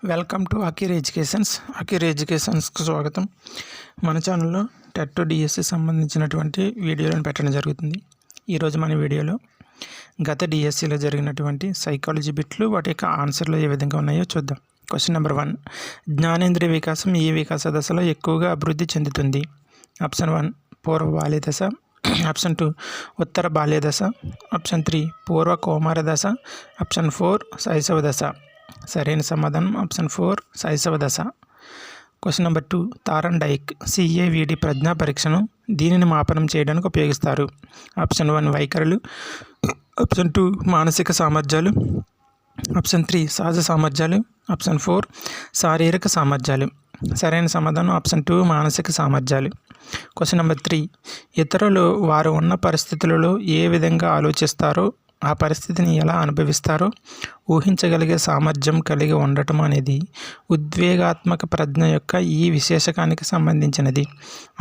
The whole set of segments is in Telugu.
వెల్కమ్ టు అకీర్ ఎడ్యుకేషన్స్కి స్వాగతం. మన ఛానల్లో టెట్ డిఎస్సి సంబంధించినటువంటి వీడియోలను పెట్టడం జరుగుతుంది. ఈరోజు మన వీడియోలో గత డిఎస్సిలో జరిగినటువంటి సైకాలజీ బిట్లు, వాటి యొక్క ఆన్సర్లు ఏ విధంగా ఉన్నాయో చూద్దాం. క్వశ్చన్ నెంబర్ 1, జ్ఞానేంద్రియ వికాసం ఏ వికాస దశలో ఎక్కువగా అభివృద్ధి చెందుతుంది? ఆప్షన్ 1 పూర్వ బాల్య దశ, ఆప్షన్ 2 ఉత్తర బాల్య దశ, ఆప్షన్ 3 పూర్వ కౌమార దశ, ఆప్షన్ 4 శైశవ దశ. సరైన సమాధానం ఆప్షన్ 4 శైశవ దశ. క్వశ్చన్ నెంబర్ 2, థారండైక్ CAVD ప్రజ్ఞా పరీక్షను దీనిని మాపనం చేయడానికి ఉపయోగిస్తారు? ఆప్షన్ 1 వైఖరులు, ఆప్షన్ 2 మానసిక సామర్థ్యాలు, ఆప్షన్ 3 సహజ సామర్థ్యాలు, ఆప్షన్ 4 శారీరక సామర్థ్యాలు. సరైన సమాధానం ఆప్షన్ 2 మానసిక సామర్థ్యాలు. క్వశ్చన్ నెంబర్ 3, ఇతరులు వారు ఉన్న పరిస్థితులలో ఏ విధంగా ఆలోచిస్తారో ఆ పరిస్థితిని ఎలా అనుభవిస్తారో ఊహించగలిగే సామర్థ్యం కలిగి ఉండటం అనేది ఉద్వేగాత్మక ప్రజ్ఞ యొక్క ఈ విశేషకానికి సంబంధించినది.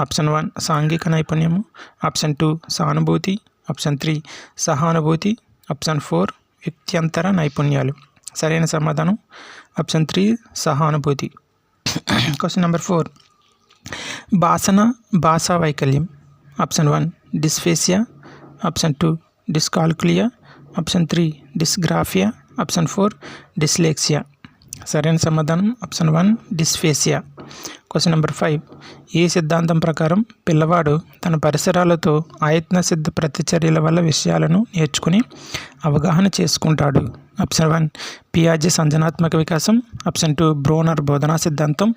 ఆప్షన్ 1 సాంఘిక నైపుణ్యము, ఆప్షన్ 2 సానుభూతి, ఆప్షన్ 3 సహానుభూతి, ఆప్షన్ 4 వ్యక్త్యంతర నైపుణ్యాలు. సరైన సమాధానం ఆప్షన్ 3 సహానుభూతి. క్వశ్చన్ నెంబర్ 4, భాషా వైకల్యం. Option 1 dysphasia, option 2 డిస్కాల్కులియా, option 3 dysgraphia, option 4 dyslexia. సరైన సమాధానం ఆప్షన్ 1 డిస్ఫేసియా. క్వశ్చన్ నెంబర్ 5, ఈ సిద్ధాంతం ప్రకారం పిల్లవాడు తన పరిసరాలతో ఆయత్న సిద్ధ ప్రతిచర్యల వల్ల విషయాలను నేర్చుకుని అవగాహన చేసుకుంటాడు? ఆప్షన్ 1 పియాజే సంజనాత్మక వికాసం, ఆప్షన్ 2 బ్రోనర్ బోధనా సిద్ధాంతం,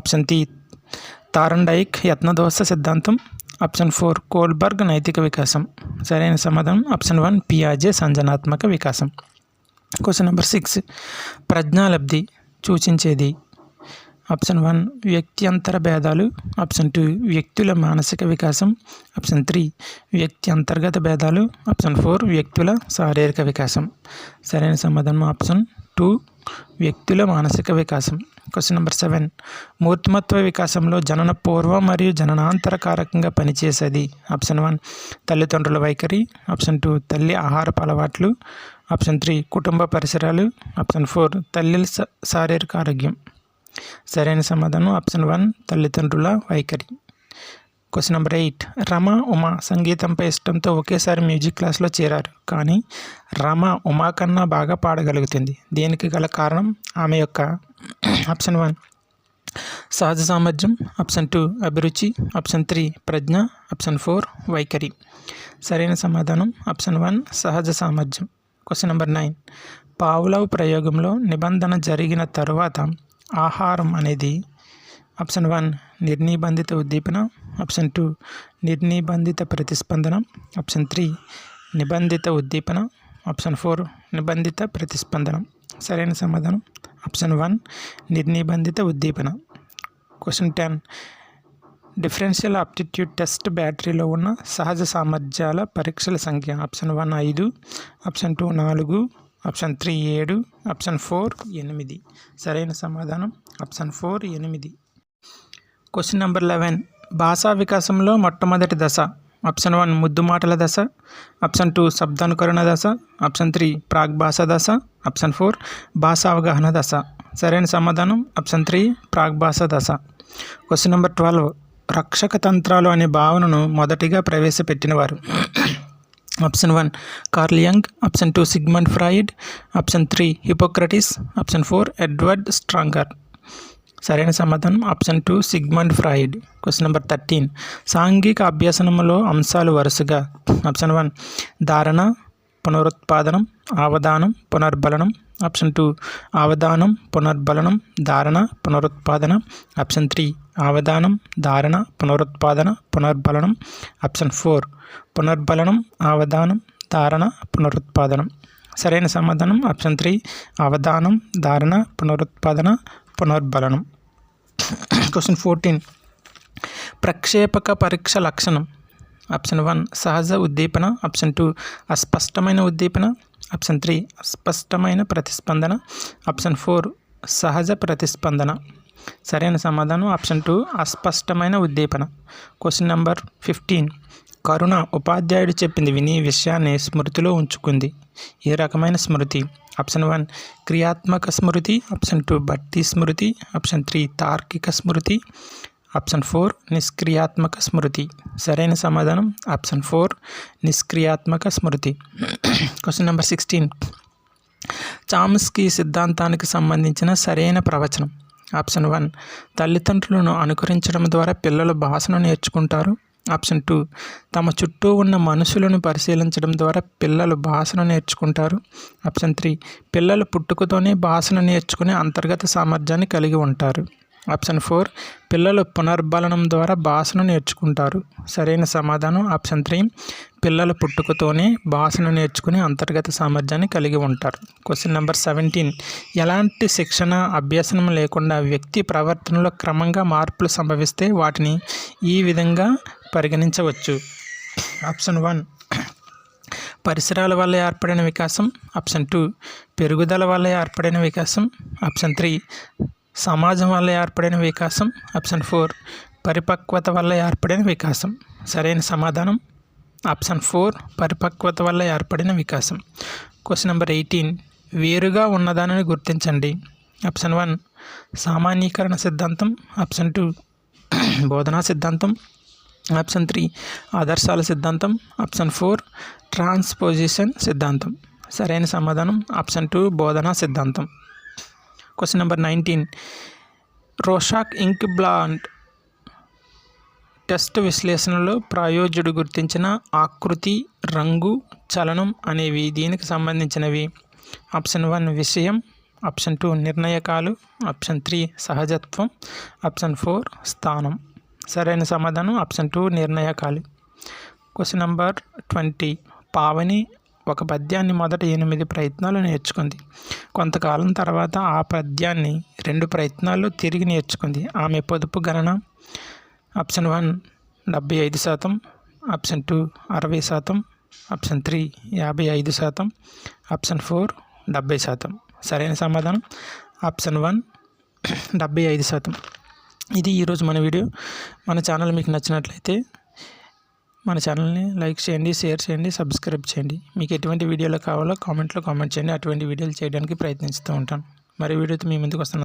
ఆప్షన్ 3 థారండైక్ యత్నదోష సిద్ధాంతం, ఆప్షన్ 4 కోల్బర్గ్ నైతిక వికాసం. సరైన సమాధానం ఆప్షన్ 1 పియాజే సంజనాత్మక వికాసం. క్వశ్చన్ నెంబర్ 6, ప్రజ్ఞాలబ్ధి సూచించేది? ఆప్షన్ 1 వ్యక్త్యంతర భేదాలు, ఆప్షన్ 2 వ్యక్తుల మానసిక వికాసం, ఆప్షన్ 3 వ్యక్తి అంతర్గత భేదాలు, ఆప్షన్ 4 వ్యక్తుల శారీరక వికాసం. సరైన సమాధానం ఆప్షన్ 2 వ్యక్తుల మానసిక వికాసం. క్వశ్చన్ నెంబర్ 7, మూర్తిమత్వ వికాసంలో జనన పూర్వ మరియు జననాంతర కారకంగా పనిచేసేది? ఆప్షన్ 1 తల్లిదండ్రుల వైఖరి, ఆప్షన్ 2 తల్లి ఆహారపు అలవాట్లు, ఆప్షన్ 3 కుటుంబ పరిసరాలు, ఆప్షన్ 4 తల్లి శారీరక ఆరోగ్యం. సరైన సమాధానం ఆప్షన్ 1 తల్లిదండ్రుల వైఖరి. క్వశ్చన్ నెంబర్ 8, రమ ఉమ సంగీతంపై ఇష్టంతో ఒకేసారి మ్యూజిక్ క్లాస్లో చేరారు, కానీ రమ ఉమా కన్నా బాగా పాడగలుగుతుంది. దీనికి గల కారణం ఆమె యొక్క ఆప్షన్ 1 సహజ సామర్థ్యం, ఆప్షన్ 2 అభిరుచి, ఆప్షన్ 3 ప్రజ్ఞ, ఆప్షన్ 4 వైఖరి. సరైన సమాధానం ఆప్షన్ 1 సహజ సామర్థ్యం. క్వశ్చన్ నెంబర్ 9, పావ్లోవ్ ప్రయోగంలో నిబంధన జరిగిన తరువాత ఆహారం అనేది ఆప్షన్ 1 నిర్నిబంధిత ఉద్దీపన, ఆప్షన్ 2 నిర్నిబంధిత ప్రతిస్పందన, ఆప్షన్ 3 నిబంధిత ఉద్దీపన, ఆప్షన్ 4 నిబంధిత ప్రతిస్పందన. సరైన సమాధానం ఆప్షన్ 1 నిర్నిబంధిత ఉద్దీపన. క్వశ్చన్ 10, డిఫరెన్షియల్ ఆప్టిట్యూడ్ టెస్ట్ బ్యాటరీలో ఉన్న సహజ సామర్థ్యాల పరీక్షల సంఖ్య? Option 1 5, option 2 4, option 3 7, option 4 8. సరైన సమాధానం ఆప్షన్ 4 8. క్వశ్చన్ నెంబర్ 11, భాషా వికాసంలో మొట్టమొదటి దశ? ఆప్షన్ 1 ముద్దు మాటల దశ, ఆప్షన్ 2 శబ్దానుకరణ దశ, ఆప్షన్ 3 ప్రాగ్భాషా దశ, ఆప్షన్ 4 భాషా అవగాహన దశ. సరైన సమాధానం ఆప్షన్ 3 ప్రాగ్భాషా దశ. క్వశ్చన్ నెంబర్ 12, రక్షక తంత్రాలు అనే భావనను మొదటిగా ప్రవేశపెట్టినవారు? Option 1 Carl Jung, option 2 Sigmund Freud, option 3 Hippocrates, option 4 Edward Stranger. సరైన సమాధానం option 2 Sigmund Freud. Question number 13, సాంఘిక అభ్యసనంలో అంశాలు వరుసగా? ఆప్షన్ 1 ధారణ, పునరుత్పాదనం, అవధానం, పునర్బలనం, ఆప్షన్ 2 అవధానం, పునర్బలనం, ధారణ, పునరుత్పాదన, ఆప్షన్ 3 అవధానం, ధారణ, పునరుత్పాదన, పునర్బలనం, ఆప్షన్ 4 పునర్బలనం, అవధానం, ధారణ, పునరుత్పాదనం. సరైన సమాధానం ఆప్షన్ 3 అవధానం, ధారణ, పునరుత్పాదన, పునర్బలనం. క్వశ్చన్ 14, ప్రక్షేపక పరీక్ష లక్షణం? ఆప్షన్ 1 సహజ ఉద్దీపన, ఆప్షన్ 2 అస్పష్టమైన ఉద్దీపన, ఆప్షన్ 3 అస్పష్టమైన ప్రతిస్పందన, ఆప్షన్ 4 సహజ ప్రతిస్పందన. సరైన సమాధానం ఆప్షన్ 2 అస్పష్టమైన ఉద్దీపన. క్వశ్చన్ నెంబర్ 15, కరుణ ఉపాధ్యాయుడు చెప్పింది విని విషయాన్ని స్మృతిలో ఉంచుకుంది. ఏ రకమైన స్మృతి? ఆప్షన్ 1 క్రియాత్మక స్మృతి, ఆప్షన్ 2 బట్టి స్మృతి, ఆప్షన్ 3 తార్కిక స్మృతి, ఆప్షన్ 4 నిష్క్రియాత్మక స్మృతి. సరైన సమాధానం ఆప్షన్ 4 నిష్క్రియాత్మక స్మృతి. Question number 16. చామ్స్కీ సిద్ధాంతానికి సంబంధించిన సరైన ప్రవచనం. ఆప్షన్ 1 తల్లిదండ్రులను అనుకరించడం ద్వారా పిల్లలు భాషను నేర్చుకుంటారు. ఆప్షన్ 2 తమ చుట్టూ ఉన్న మనుషులను పరిశీలించడం ద్వారా పిల్లలు భాషను నేర్చుకుంటారు. ఆప్షన్ 3 పిల్లలు పుట్టుకతోనే భాషను నేర్చుకునే అంతర్గత సామర్థ్యాన్ని కలిగి ఉంటారు. ఆప్షన్ 4 పిల్లలు పునర్బలనం ద్వారా భాషను నేర్చుకుంటారు. సరైన సమాధానం ఆప్షన్ 3 పిల్లలు పుట్టుకతోనే భాషను నేర్చుకునే అంతర్గత సామర్థ్యాన్ని కలిగి ఉంటారు. Question number 17. ఎలాంటి శిక్షణ అభ్యసనం లేకుండా వ్యక్తి ప్రవర్తనలో క్రమంగా మార్పులు సంభవిస్తే వాటిని ఈ విధంగా పరిగణించవచ్చు. ఆప్షన్ 1 పరిసరాల వల్ల ఏర్పడిన వికాసం, ఆప్షన్ 2 పెరుగుదల వల్ల ఏర్పడిన వికాసం, ఆప్షన్ 3 సమాజం వల్ల ఏర్పడిన వికాసం, ఆప్షన్ 4 పరిపక్వత వల్ల ఏర్పడిన వికాసం. సరైన సమాధానం ఆప్షన్ 4 పరిపక్వత వల్ల ఏర్పడిన వికాసం. Question number 18. వేరుగా ఉన్నదానిని గుర్తించండి. ఆప్షన్ 1 సామాన్యీకరణ సిద్ధాంతం, ఆప్షన్ 2 బోధనా సిద్ధాంతం, ఆప్షన్ 3 ఆదర్శాల సిద్ధాంతం, ఆప్షన్ 4 ట్రాన్స్పోజిషన్ సిద్ధాంతం. సరైన సమాధానం ఆప్షన్ 2 బోధనా సిద్ధాంతం. Question number 19. రోషాక్ ఇంక్ బ్లాండ్ టెస్ట్ విశ్లేషణలో ప్రయోజకుడు గుర్తించిన ఆకృతి, రంగు, చలనం అనేవి దీనికి సంబంధించినవి. ఆప్షన్ 1 విషయం, ఆప్షన్ 2 నిర్ణయకాలు, ఆప్షన్ 3 సహజత్వం, ఆప్షన్ 4 స్థానం. సరైన సమాధానం ఆప్షన్ 2 నిర్ణయకాలు. Question number 20. పావని ఒక పద్యాన్ని మొదట 8 ప్రయత్నాలు నేర్చుకుంది. కొంతకాలం తర్వాత ఆ పద్యాన్ని 2 ప్రయత్నాల్లో తిరిగి నేర్చుకుంది. ఆమె పొదుపు గణన. Option 1 75%, option 2 60%, option 3 55%, option 4 70%. సరైన సమాధానం ఆప్షన్ 1 75%. ఇది ఈరోజు మన వీడియో. మన ఛానల్ మీకు నచ్చినట్లయితే మన ఛానల్ని లైక్ చేయండి, షేర్ చేయండి, సబ్స్క్రైబ్ చేయండి. మీకు ఎటువంటి వీడియోలు కావాలో కామెంట్లో కామెంట్ చేయండి. అటువంటి వీడియోలు చేయడానికి ప్రయత్నిస్తూ ఉంటాను. మరి వీడియోతో మీ ముందుకు వస్తాను.